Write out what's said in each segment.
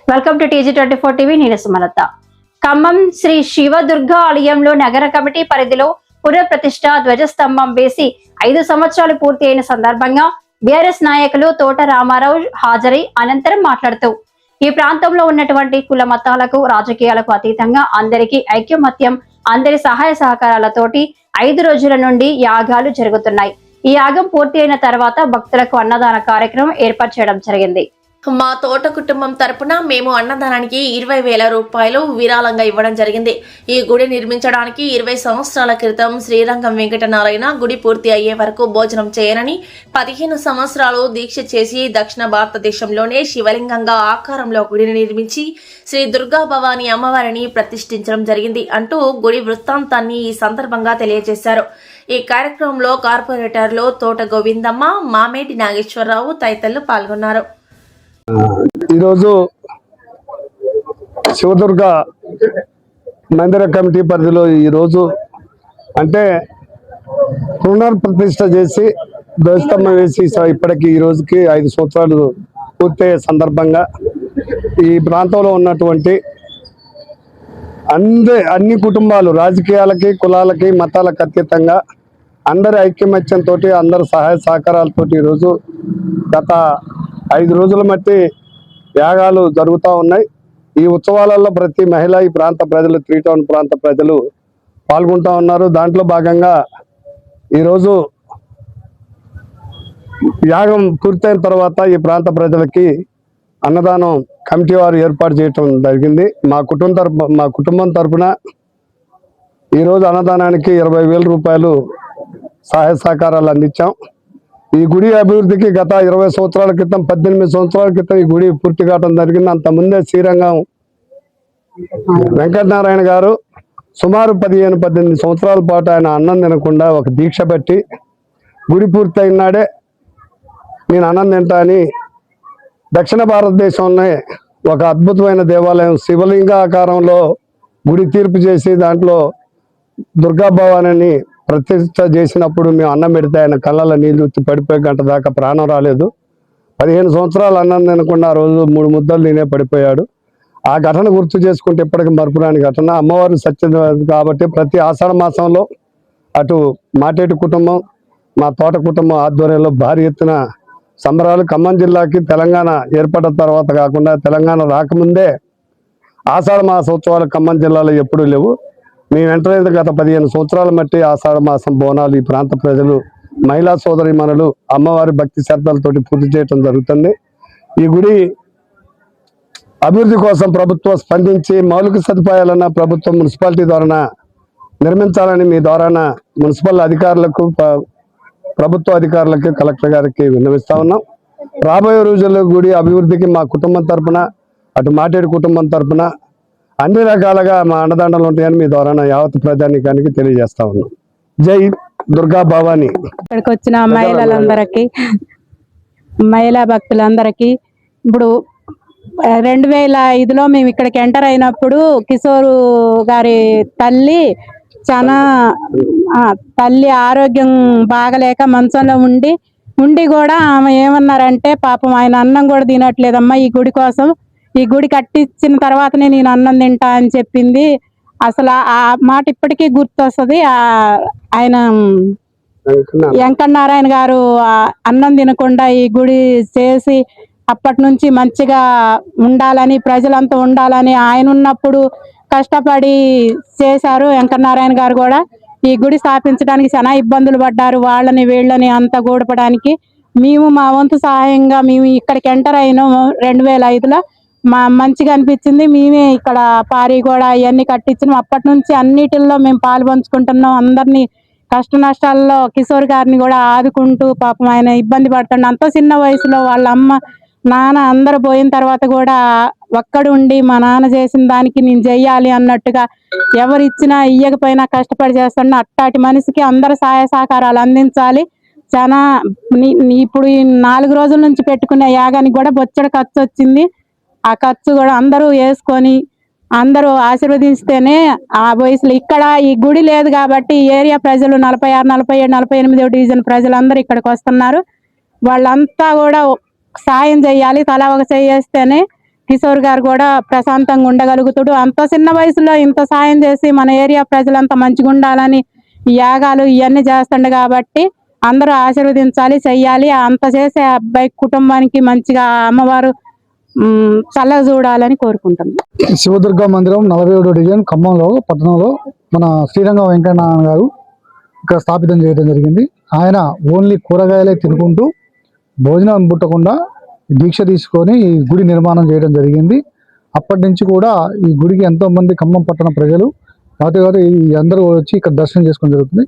Welcome to TG24 TV. నేను సుమలత. ఖమ్మం శ్రీ శివదుర్గ ఆలయంలో నగర కమిటీ పరిధిలో పునఃప్రతిష్ఠ ధ్వజస్తంభం వేసి 5 సంవత్సరాలు పూర్తి అయిన సందర్భంగా బీఆర్ఎస్ నాయకులు తోట రామారావు హాజరై అనంతరం మాట్లాడుతూ ఈ ప్రాంతంలో ఉన్నటువంటి కుల మతాలకు రాజకీయాలకు అతీతంగా అందరికీ ఐక్యమత్యం, అందరి సహాయ సహకారాలతోటి 5 రోజుల నుండి యాగాలు జరుగుతున్నాయి. ఈ యాగం పూర్తి అయిన తర్వాత భక్తులకు అన్నదాన కార్యక్రమం ఏర్పాటు చేయడం జరిగింది. మా తోట కుటుంబం తరపున మేము అన్నదానానికి 20,000 రూపాయలు విరాళంగా ఇవ్వడం జరిగింది. ఈ గుడి నిర్మించడానికి 20 సంవత్సరాల క్రితం శ్రీరంగం వెంకటనారాయణ గుడి పూర్తి అయ్యే వరకు భోజనం చేయనని 15 సంవత్సరాలు దీక్ష చేసి దక్షిణ భారతదేశంలోనే శివలింగంగా ఆకారంలో గుడిని నిర్మించి శ్రీ దుర్గా భవానీ అమ్మవారిని ప్రతిష్ఠించడం జరిగింది అంటూ గుడి వృత్తాంతాన్ని ఈ సందర్భంగా తెలియజేశారు. ఈ కార్యక్రమంలో కార్పొరేటర్లు తోట గోవిందమ్మ, మామేటి నాగేశ్వరరావు తదితరులు పాల్గొన్నారు. ఈరోజు శివదుర్గ మందిర కమిటీ పరిధిలో ఈరోజు అంటే పునఃప్రతిష్ఠ చేసి ధ్వజస్తంభం వేసి ఇప్పటికి ఈ రోజుకి 5 సంవత్సరాలు పూర్తయ్యే సందర్భంగా ఈ ప్రాంతంలో ఉన్నటువంటి అన్ని కుటుంబాలు రాజకీయాలకి, కులాలకి, మతాలకు అతీతంగా అందరి ఐక్యమత్యంతో, అందరి సహాయ సహకారాలతో ఈరోజు గత 5 రోజుల మట్టి యాగాలు జరుగుతూ ఉన్నాయి. ఈ ఉత్సవాలలో ప్రతి మహిళ, ఈ ప్రాంత ప్రజలు, 3 టౌన్ ప్రాంత ప్రజలు పాల్గొంటూ ఉన్నారు. దాంట్లో భాగంగా ఈరోజు యాగం పూర్తయిన తర్వాత ఈ ప్రాంత ప్రజలకి అన్నదానం కమిటీ వారు ఏర్పాటు చేయటం జరిగింది. మా కుటుంబం తరపున ఈరోజు అన్నదానానికి 20,000 రూపాయలు సహాయ సహకారాలు అందించాం. ఈ గుడి అభివృద్ధికి గత 20 సంవత్సరాల క్రితం, 18 సంవత్సరాల క్రితం ఈ గుడి పూర్తి కావడం జరిగింది. అంతకుముందే శ్రీరంగం వెంకటనారాయణ గారు సుమారు 15-18 సంవత్సరాల పాటు ఆయన అన్నం తినకుండా ఒక దీక్ష పెట్టి గుడి పూర్తి అయినాడే నేను అన్నం తింటా అని దక్షిణ భారతదేశంలోనే ఒక అద్భుతమైన దేవాలయం శివలింగ ఆకారంలో గుడి తీర్పు చేసి దాంట్లో దుర్గా భవాని ప్రతిష్ఠ చేసినప్పుడు మేము అన్నం పెడితే ఆయన కళ్ళలో నీళ్లు పడిపోయి గంట దాకా ప్రాణం రాలేదు. 15 సంవత్సరాలు అన్నం తినకుండా ఆ రోజు 3 ముద్దలు నేనే పడిపోయాడు. ఆ ఘటన గుర్తు చేసుకుంటే ఇప్పటికి మరపురాని ఘటన. అమ్మవారు సత్యం కాబట్టి ప్రతి ఆషాఢ మాసంలో అటు మాటేటి కుటుంబం, మా తోట కుటుంబం ఆధ్వర్యంలో భారీ ఎత్తున సంబరాలు. ఖమ్మం జిల్లాకి తెలంగాణ ఏర్పడిన తర్వాత కాకుండా తెలంగాణ రాకముందే ఆషాఢ మాసోత్సవాలు ఖమ్మం జిల్లాలో ఎప్పుడూ లేవు. మేము వెంటనే గత 15 సంవత్సరాల మట్టి ఆషాఢ మాసం బోనాలు ఈ ప్రాంత ప్రజలు, మహిళా సోదరిమణులు అమ్మవారి భక్తి శ్రద్ధలతోటి పూర్తి చేయడం జరుగుతుంది. ఈ గుడి అభివృద్ధి కోసం ప్రభుత్వం స్పందించి మౌలిక సదుపాయాలన్న ప్రభుత్వం మున్సిపాలిటీ ద్వారా నిర్మించాలని మీ ద్వారా మున్సిపల్ అధికారులకు, ప్రభుత్వ అధికారులకి, కలెక్టర్ గారికి విన్నవిస్తా ఉన్నాం. రాబోయే రోజుల్లో గుడి అభివృద్ధికి మా కుటుంబం తరపున, అటు మాటేడు కుటుంబం తరపున అన్ని రకాలుగా మా అన్నదండలు ఉంటాయని మీ ద్వారా యావత్ ప్రజానికానికి తెలియజేస్తా ఉన్నాం. జై దుర్గా భవాని. ఇక్కడికి వచ్చిన మహిళలందరికీ, మహిళా భక్తులందరికీ ఇప్పుడు 2005లో మేము ఇక్కడికి ఎంటర్ అయినప్పుడు కిషోర్ గారి తల్లి ఆరోగ్యం బాగలేక మంచంలో ఉండి కూడా ఆమె ఏమన్నారంటే, పాపం ఆయన అన్నం కూడా తినట్లేదమ్మా, ఈ గుడి కోసం, ఈ గుడి కట్టించిన తర్వాతనే నేను అన్నం తింటా అని చెప్పింది. అసలు ఆ మాట ఇప్పటికీ గుర్తొస్తుంది. ఆయన వెంకటనారాయణ గారు అన్నం తినకుండా ఈ గుడి చేసి అప్పటి నుంచి మంచిగా ఉండాలని, ప్రజలంతా ఉండాలని ఆయన ఉన్నప్పుడు కష్టపడి చేశారు. వెంకటనారాయణ గారు కూడా ఈ గుడి స్థాపించడానికి చాలా ఇబ్బందులు పడ్డారు. వాళ్ళని వీళ్ళని అంతా గూడపడానికి మేము మా వంతు సహాయంగా మేము ఇక్కడికి ఎంటర్ అయినాం 2005లో. మంచిగా అనిపించింది. మేమే ఇక్కడ పారి కూడా ఇవన్నీ కట్టించినాం. అప్పటి నుంచి అన్నిటిల్లో మేము పాల్పంచుకుంటున్నాం. అందరినీ కష్ట నష్టాల్లో కిషోర్ గారిని కూడా ఆదుకుంటూ, పాపం ఆయన ఇబ్బంది పడుతున్నాడు. అంత చిన్న వయసులో వాళ్ళ అమ్మ, నాన్న అందరు పోయిన తర్వాత కూడా ఒక్కడుండి మా నాన్న చేసిన దానికి నేను చెయ్యాలి అన్నట్టుగా ఎవరు ఇచ్చినా ఇయ్యకపోయినా కష్టపడి చేస్తున్నా. అట్టాటి మనిషికి అందరు సహాయ సహకారాలు అందించాలి. చాలా ఇప్పుడు ఈ 4 రోజుల నుంచి పెట్టుకునే యాగానికి కూడా బొచ్చడి ఖర్చు వచ్చింది. ఆ ఖర్చు కూడా అందరూ వేసుకొని అందరూ ఆశీర్వదిస్తేనే ఆ వయసులో ఇక్కడ ఈ గుడి లేదు కాబట్టి ఈ ఏరియా ప్రజలు 46, 47, 48వ డివిజన్ ప్రజలందరూ ఇక్కడికి వస్తున్నారు. వాళ్ళంతా కూడా సాయం చేయాలి. తలా ఒక చేస్తేనే కిషోర్ గారు కూడా ప్రశాంతంగా ఉండగలుగుతాడు. అంత చిన్న వయసులో ఇంత సాయం చేసి మన ఏరియా ప్రజలంతా మంచిగా ఉండాలని ఈ యాగాలు ఇవన్నీ చేస్తుండే కాబట్టి అందరూ ఆశీర్వదించాలి, చెయ్యాలి. అంత చేసే అబ్బాయి కుటుంబానికి మంచిగా అమ్మవారు చల్లగా చూడాలని కోరుకుంటున్నాం. శివదుర్గ మందిరం 47వ డివిజన్ ఖమ్మంలో పట్టణంలో మన శ్రీరంగం వెంకటనారాయణ గారు ఇక్కడ స్థాపితం చేయడం జరిగింది. ఆయన ఓన్లీ కూరగాయలే తినుకుంటూ భోజనం పుట్టకుండా దీక్ష తీసుకొని ఈ గుడి నిర్మాణం చేయడం జరిగింది. అప్పటి నుంచి కూడా ఈ గుడికి ఎంతో మంది ఖమ్మం పట్టణ ప్రజలు వాటి అందరూ వచ్చి ఇక్కడ దర్శనం చేసుకోవడం జరుగుతుంది.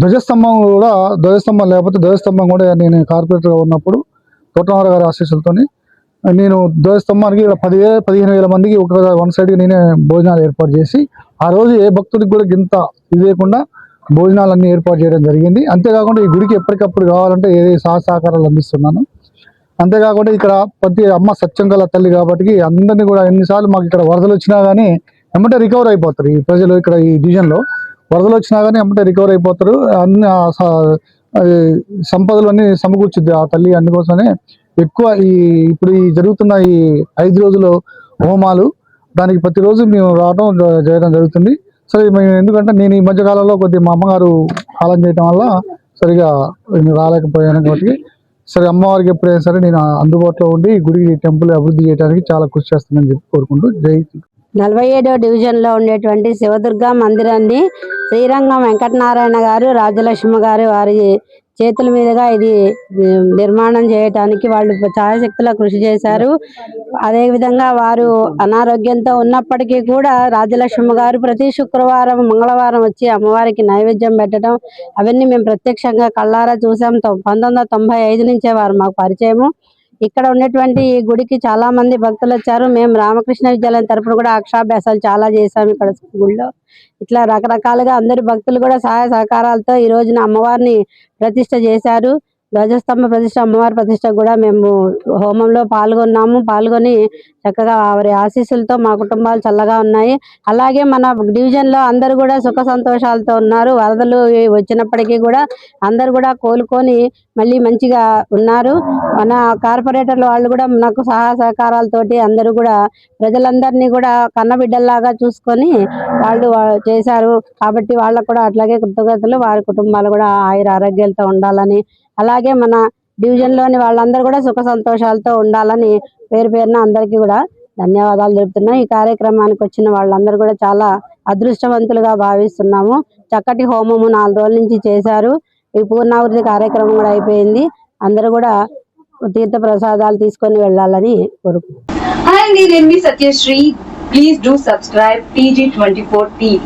ధ్వజస్తంభం కూడా ధ్వజస్తంభం కూడా నేను కార్పొరేటర్గా ఉన్నప్పుడు తోటమార గారి ఆశీస్సులతోని నేను ధ్వజస్తంభానికి ఇక్కడ 15,000 మందికి ఒక వన్ సైడ్కి నేనే భోజనాలు ఏర్పాటు చేసి ఆ రోజు ఏ భక్తుడికి కూడా గింత ఇది లేకుండా భోజనాలన్నీ ఏర్పాటు చేయడం జరిగింది. అంతేకాకుండా ఈ గుడికి ఎప్పటికప్పుడు కావాలంటే ఏ సహకారాలు అందిస్తున్నాను. అంతేకాకుండా ఇక్కడ ప్రతి అమ్మ సత్యం గల తల్లి కాబట్టి అందరినీ కూడా ఎన్నిసార్లు మాకు ఇక్కడ వరదలు వచ్చినా కానీ ఎమ్మటే రికవర్ అయిపోతారు. ఈ ప్రజలు ఇక్కడ ఈ డివిజన్లో వరదలు వచ్చినా కానీ ఎమ్మటే రికవర్ అయిపోతారు. అన్ని సంపదలు అన్ని సమకూర్చుద్ది ఆ తల్లి. అందుకోసమే ఎక్కువ ఇప్పుడు ఈ జరుగుతున్న ఈ 5 రోజుల హోమాలు దానికి ప్రతిరోజు మేము రావడం చేయడం జరుగుతుంది. సరే మేము ఎందుకంటే నేను ఈ మధ్య కాలంలో కొద్దిగా మా అమ్మగారు కాలం చేయడం వల్ల సరిగా రాలేకపోయాను కాబట్టి సరే అమ్మవారికి ఎప్పుడైనా సరే నేను అందుబాటులో ఉండి గుడి టెంపుల్ అభివృద్ధి చేయడానికి చాలా కృషి చేస్తానని చెప్పి కోరుకుంటూ జై 47వ డివిజన్లో ఉండేటువంటి శివదుర్గ మందిరాన్ని శ్రీరంగం వెంకటనారాయణ గారు, రాజలక్ష్మి గారు వారి చేతుల మీదుగా ఇది నిర్మాణం చేయటానికి వాళ్ళు ఛాయశక్తుల కృషి చేశారు. అదేవిధంగా వారు అనారోగ్యంతో ఉన్నప్పటికీ కూడా రాజలక్ష్మి గారు ప్రతి శుక్రవారం మంగళవారం వచ్చి అమ్మవారికి నైవేద్యం పెట్టడం అవన్నీ మేము ప్రత్యక్షంగా కళ్ళారా చూసాం. 1995 నుంచే వారు మాకు పరిచయము. ఇక్కడ ఉన్నటువంటి ఈ గుడికి చాలా మంది భక్తులు వచ్చారు. మేము రామకృష్ణ విద్యాలయం తరపున కూడా అక్షరాభ్యాసాలు చాలా చేశాము ఇక్కడ గుడిలో. ఇట్లా రకరకాలుగా అందరి భక్తులు కూడా సహాయ సహకారాలతో ఈ రోజున అమ్మవారిని ప్రతిష్ఠ చేశారు. ధ్వజస్తంభ ప్రతిష్ఠ, అమ్మవారి ప్రతిష్ఠ కూడా మేము హోమంలో పాల్గొని చక్కగా వారి ఆశీస్సులతో మా కుటుంబాలు చల్లగా ఉన్నాయి. అలాగే మన డివిజన్ లో అందరూ కూడా సుఖ సంతోషాలతో ఉన్నారు. వరదలు వచ్చినప్పటికీ కూడా అందరూ కూడా కోలుకొని మళ్ళీ మంచిగా ఉన్నారు. మన కార్పొరేటర్ల వాళ్ళు కూడా నాకు సహాయ సహకారాలతోటి అందరూ కూడా ప్రజలందరినీ కూడా కన్నబిడ్డల్లాగా చూసుకొని వాళ్ళు చేశారు. కాబట్టి వాళ్ళకు కూడా అట్లాగే కృతజ్ఞతలు. వారి కుటుంబాలు కూడా ఆయుర ఆరోగ్యాలతో ఉండాలని, అలాగే మన డివిజన్ లోని వాళ్ళందరూ కూడా సుఖ సంతోషాలతో ఉండాలని పేరు పేరున అందరికీ కూడా ధన్యవాదాలు తెలుపుతున్నాం. ఈ కార్యక్రమానికి వచ్చిన వాళ్ళందరూ కూడా చాలా అదృష్టవంతులుగా భావిస్తున్నాము. చక్కటి హోమము 4 రోజుల నుంచి చేశారు. ఈ పూర్ణావృతి కార్యక్రమం కూడా అయిపోయింది. అందరూ కూడా తీర్థ ప్రసాదాలు తీసుకొని వెళ్ళాలని కోరుకుంటున్నాం. Hi, నేను మీ Satyasri. Please do subscribe TG24 TV.